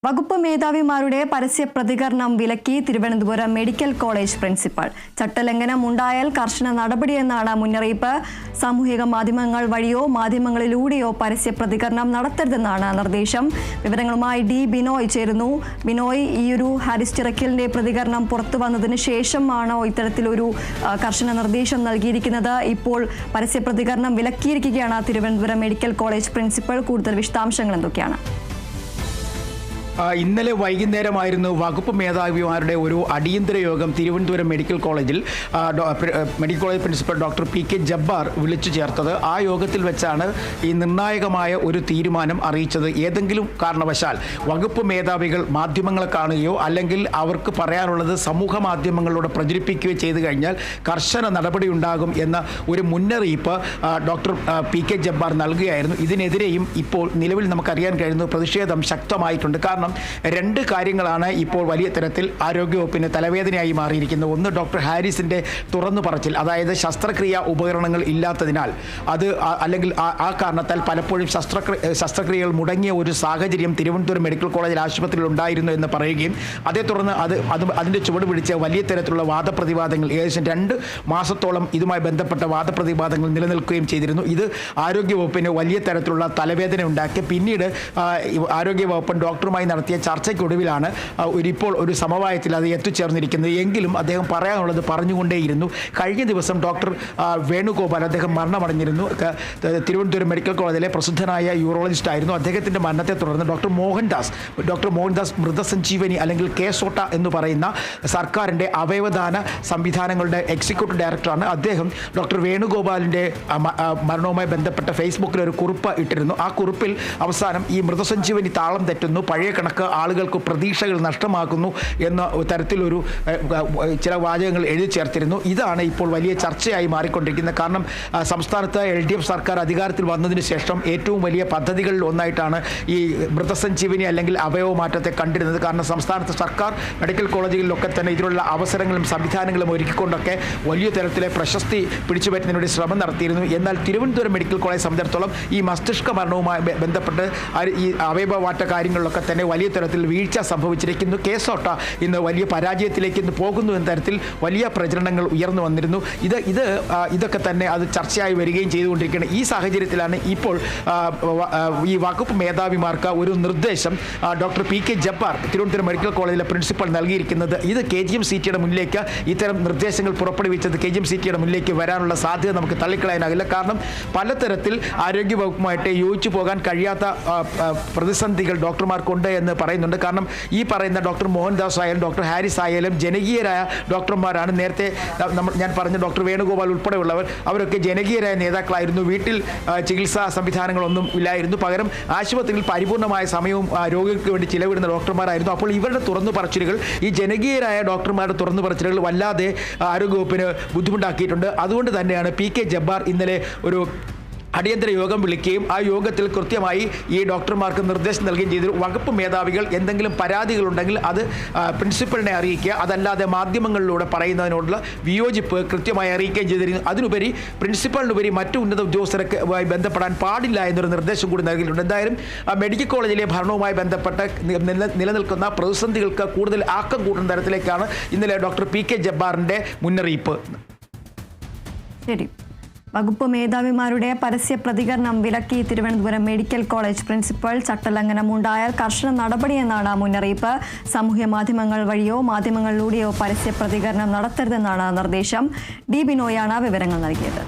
വകുപ്പ് മേധാവിമാരുടെ പരസ്യ പ്രതികരണം വിലക്കി തിരുവനന്തപുരം മെഡിക്കൽ കോളേജ് പ്രിൻസിപ്പൽ. ചട്ടലംഘനം ഉണ്ടായാൽ കർശന നടപടിയെന്നാണ് മുന്നറിയിപ്പ്. സാമൂഹിക മാധ്യമങ്ങൾ വഴിയോ മാധ്യമങ്ങളിലൂടെയോ പരസ്യ പ്രതികരണം നടത്തരുതെന്നാണ് നിർദ്ദേശം. വിവരങ്ങളുമായി ഡി ബിനോയ് ചേരുന്നു. ബിനോയ്, ഈയൊരു ഹാരിസ് ചിറക്കലിന്റെ പ്രതികരണം പുറത്തു വന്നതിന് ശേഷമാണോ ഇത്തരത്തിലൊരു കർശന നിർദ്ദേശം നൽകിയിരിക്കുന്നത്? ഇപ്പോൾ പരസ്യ പ്രതികരണം വിലക്കിയിരിക്കുകയാണ് തിരുവനന്തപുരം മെഡിക്കൽ കോളേജ് പ്രിൻസിപ്പൽ. കൂടുതൽ വിശദാംശങ്ങൾ എന്തൊക്കെയാണ്? ഇന്നലെ വൈകുന്നേരമായിരുന്നു വകുപ്പ് മേധാവിമാരുടെ ഒരു അടിയന്തര യോഗം തിരുവനന്തപുരം മെഡിക്കൽ കോളേജിൽ medical college principal doctor P K Jabbar വിളിച്ചു ചേർത്തത്. ആ യോഗത്തിൽ വെച്ചാണ് ഈ നിർണായകമായ ഒരു തീരുമാനം അറിയിച്ചത്. ഏതെങ്കിലും കാരണവശാൽ വകുപ്പ് മേധാവികൾ മാധ്യമങ്ങളെ കാണുകയോ അല്ലെങ്കിൽ അവർക്ക് പറയാനുള്ളത് സമൂഹ മാധ്യമങ്ങളിലൂടെ പ്രചരിപ്പിക്കുകയോ ചെയ്തു കഴിഞ്ഞാൽ കർശന നടപടി ഉണ്ടാകും എന്ന ഒരു മുന്നറിയിപ്പ് ഡോക്ടർ പി കെ ജബ്ബാർ നൽകുകയായിരുന്നു. ഇതിനെതിരെയും ഇപ്പോൾ നിലവിൽ നമുക്കറിയാൻ കഴിയുന്നു പ്രതിഷേധം ശക്തമായിട്ടുണ്ട്. കാരണം രണ്ട് കാര്യങ്ങളാണ് ഇപ്പോൾ വലിയ തരത്തിൽ ആരോഗ്യവകുപ്പിന് തലവേദനയായി മാറിയിരിക്കുന്നത്. ഒന്ന്, ഡോക്ടർ ഹാരിസിൻ്റെ തുറന്നു പറച്ചിൽ, അതായത് ശസ്ത്രക്രിയാ ഉപകരണങ്ങൾ ഇല്ലാത്തതിനാൽ അത് അല്ലെങ്കിൽ ആ കാരണത്താൽ പലപ്പോഴും ശസ്ത്രക്രിയകൾ മുടങ്ങിയ ഒരു സാഹചര്യം തിരുവനന്തപുരം മെഡിക്കൽ കോളേജിൽ ആശുപത്രിയിൽ ഉണ്ടായിരുന്നു എന്ന് പറയുകയും അതേ തുടർന്ന് അതിൻ്റെ ചുവട് പിടിച്ച വലിയ തരത്തിലുള്ള വാദപ്രതിവാദങ്ങൾ ഏകദേശം 2 മാസത്തോളം ഇതുമായി ബന്ധപ്പെട്ട വാദപ്രതിവാദങ്ങൾ നിലനിൽക്കുകയും ചെയ്തിരുന്നു. ഇത് ആരോഗ്യവകുപ്പിന് വലിയ തരത്തിലുള്ള തലവേദന ഉണ്ടാക്കി. പിന്നീട് ആരോഗ്യവകുപ്പും ഡോക്ടറുമായി നടത്തിയ ചർച്ചയ്ക്കൊടുവിലാണ് ഇപ്പോൾ ഒരു സമവായത്തിൽ അത് എത്തിച്ചേർന്നിരിക്കുന്നത്. എങ്കിലും അദ്ദേഹം പറയാനുള്ളത് പറഞ്ഞുകൊണ്ടേയിരുന്നു. കഴിഞ്ഞ ദിവസം ഡോക്ടർ വേണുഗോപാൽ അദ്ദേഹം മരണമടഞ്ഞിരുന്നു. തിരുവനന്തപുരം മെഡിക്കൽ കോളേജിലെ പ്രസിദ്ധനായ യൂറോളജിസ്റ്റ് ആയിരുന്നു. അദ്ദേഹത്തിൻ്റെ മരണത്തെ തുടർന്ന് ഡോക്ടർ മോഹൻദാസ് മൃതസഞ്ജീവനി അല്ലെങ്കിൽ കേസോട്ട എന്ന് പറയുന്ന സർക്കാരിൻ്റെ അവയവദാന സംവിധാനങ്ങളുടെ എക്സിക്യൂട്ടീവ് ഡയറക്ടറാണ്. അദ്ദേഹം ഡോക്ടർ വേണുഗോപാലിൻ്റെ മരണവുമായി ബന്ധപ്പെട്ട ഫേസ്ബുക്കിൽ ഒരു കുറിപ്പ് ഇട്ടിരുന്നു. ആ കുറിപ്പിൽ അവസാനം ഈ മൃതസഞ്ജീവനി താളം തെറ്റുന്നു, പഴയ കണക്ക് ആളുകൾക്ക് പ്രതീക്ഷകൾ നഷ്ടമാക്കുന്നു എന്ന തരത്തിലൊരു ചില വാചകങ്ങൾ എഴുതി ചേർത്തിരുന്നു. ഇതാണ് ഇപ്പോൾ വലിയ ചർച്ചയായി മാറിക്കൊണ്ടിരിക്കുന്നത്. കാരണം സംസ്ഥാനത്ത് LDF സർക്കാർ അധികാരത്തിൽ വന്നതിന് ശേഷം ഏറ്റവും വലിയ പദ്ധതികളിൽ ഒന്നായിട്ടാണ് ഈ മൃതസഞ്ജീവനി അല്ലെങ്കിൽ അവയവമാറ്റത്തെ കണ്ടിരുന്നത്. കാരണം സംസ്ഥാനത്ത് സർക്കാർ മെഡിക്കൽ കോളേജുകളിലൊക്കെ തന്നെ ഇതിനുള്ള അവസരങ്ങളും സംവിധാനങ്ങളും ഒരുക്കിക്കൊണ്ടൊക്കെ വലിയ തരത്തിലെ പ്രശസ്തി പിടിച്ചുപറ്റുന്നതിനുവേണ്ടി ശ്രമം നടത്തിയിരുന്നു. എന്നാൽ തിരുവനന്തപുരം മെഡിക്കൽ കോളേജ് സംബന്ധിച്ചിടത്തോളം ഈ മസ്തിഷ്ക മരണവുമായി ബന്ധപ്പെട്ട് ഈ അവയവമാറ്റ കാര്യങ്ങളിലൊക്കെ തന്നെ വലിയ തരത്തിൽ വീഴ്ച സംഭവിച്ചിരിക്കുന്നു. കേസോട്ട ഇന്ന് വലിയ പരാജയത്തിലേക്ക് ഇന്ന് പോകുന്നു എന്ന തരത്തിൽ വലിയ പ്രചരണങ്ങൾ ഉയർന്നു വന്നിരുന്നു. ഇതൊക്കെ തന്നെ അത് ചർച്ചയായി വരികയും ചെയ്തുകൊണ്ടിരിക്കുകയാണ്. ഈ സാഹചര്യത്തിലാണ് ഇപ്പോൾ ഈ വകുപ്പ് മേധാവിമാർക്ക് ഒരു നിർദ്ദേശം doctor P K Jabbar Thiruvananthapuram medical കോളേജിലെ പ്രിൻസിപ്പൽ നൽകിയിരിക്കുന്നത്. ഇത് KGM-CT മുന്നിലേക്ക് ഇത്തരം നിർദ്ദേശങ്ങൾ പുറപ്പെടുവിച്ചത് KGM-CT മുന്നിലേക്ക് വരാനുള്ള സാധ്യത നമുക്ക് തള്ളിക്കളയാനാകില്ല. കാരണം പലതരത്തിൽ ആരോഗ്യവകുപ്പുമായിട്ട് യോജിച്ചു പോകാൻ കഴിയാത്ത പ്രതിസന്ധികൾ ഡോക്ടർമാർക്കുണ്ട് എന്ന് പറയുന്നുണ്ട്. കാരണം ഈ പറയുന്ന ഡോക്ടർ മോഹൻദാസ് ആയാലും ഡോക്ടർ ഹാരിസ് ആയാലും ജനകീയരായ ഡോക്ടർമാരാണ്. നേരത്തെ ഞാൻ പറഞ്ഞ ഡോക്ടർ വേണുഗോപാൽ ഉൾപ്പെടെയുള്ളവർ അവരൊക്കെ ജനകീയരായ നേതാക്കളായിരുന്നു. വീട്ടിൽ ചികിത്സാ സംവിധാനങ്ങളൊന്നും ഇല്ലായിരുന്നു. പകരം ആശുപത്രിയിൽ പരിപൂർണമായ സമയവും രോഗികൾക്ക് വേണ്ടി ചിലവിടുന്ന ഡോക്ടർമാരായിരുന്നു. അപ്പോൾ ഇവരുടെ തുറന്നു പറച്ചിലുകൾ, ഈ ജനകീയരായ ഡോക്ടർമാരുടെ തുറന്നു പറച്ചിലുകൾ വല്ലാതെ ആരോഗ്യവകുപ്പിന് ബുദ്ധിമുട്ടാക്കിയിട്ടുണ്ട്. അതുകൊണ്ട് തന്നെയാണ് പി കെ ജബ്ബാർ ഇന്നലെ ഒരു അടിയന്തര യോഗം വിളിക്കുകയും ആ യോഗത്തിൽ കൃത്യമായി ഈ ഡോക്ടർമാർക്ക് നിർദ്ദേശം നൽകുകയും ചെയ്തു. വകുപ്പ് മേധാവികൾ എന്തെങ്കിലും പരാതികളുണ്ടെങ്കിൽ അത് പ്രിൻസിപ്പലിനെ അറിയിക്കുക, അതല്ലാതെ മാധ്യമങ്ങളിലൂടെ പറയുന്നതിനോടുള്ള വിയോജിപ്പ് കൃത്യമായി അറിയിക്കുകയും ചെയ്തിരുന്നു. അതിനുപരി പ്രിൻസിപ്പലിനുപരി മറ്റു ഉന്നത ഉദ്യോഗസ്ഥരുമായി ബന്ധപ്പെടാൻ പാടില്ല എന്നൊരു നിർദ്ദേശം കൂടി നൽകിയിട്ടുണ്ട്. എന്തായാലും മെഡിക്കൽ കോളേജിലെ ഭരണവുമായി ബന്ധപ്പെട്ട് നിലനിൽക്കുന്ന പ്രതിസന്ധികൾക്ക് കൂടുതൽ ആക്കം കൂട്ടുന്ന തരത്തിലേക്കാണ് ഇന്നലെ ഡോക്ടർ പി കെ ജബ്ബാറിൻ്റെ മുന്നറിയിപ്പ്. ശരി. വകുപ്പ് മേധാവിമാരുടെ പരസ്യ പ്രതികരണം വിലക്കി തിരുവനന്തപുരം മെഡിക്കൽ കോളേജ് പ്രിൻസിപ്പൽ. ചട്ടലംഘനം ഉണ്ടായാൽ കർശന നടപടിയെന്നാണ് മുന്നറിയിപ്പ്. സാമൂഹ്യ മാധ്യമങ്ങൾ വഴിയോ മാധ്യമങ്ങളിലൂടെയോ പരസ്യ പ്രതികരണം നടത്തരുതെന്നാണ് നിർദ്ദേശം. ഡി ബിനോയാണ് വിവരങ്ങൾ നൽകിയത്.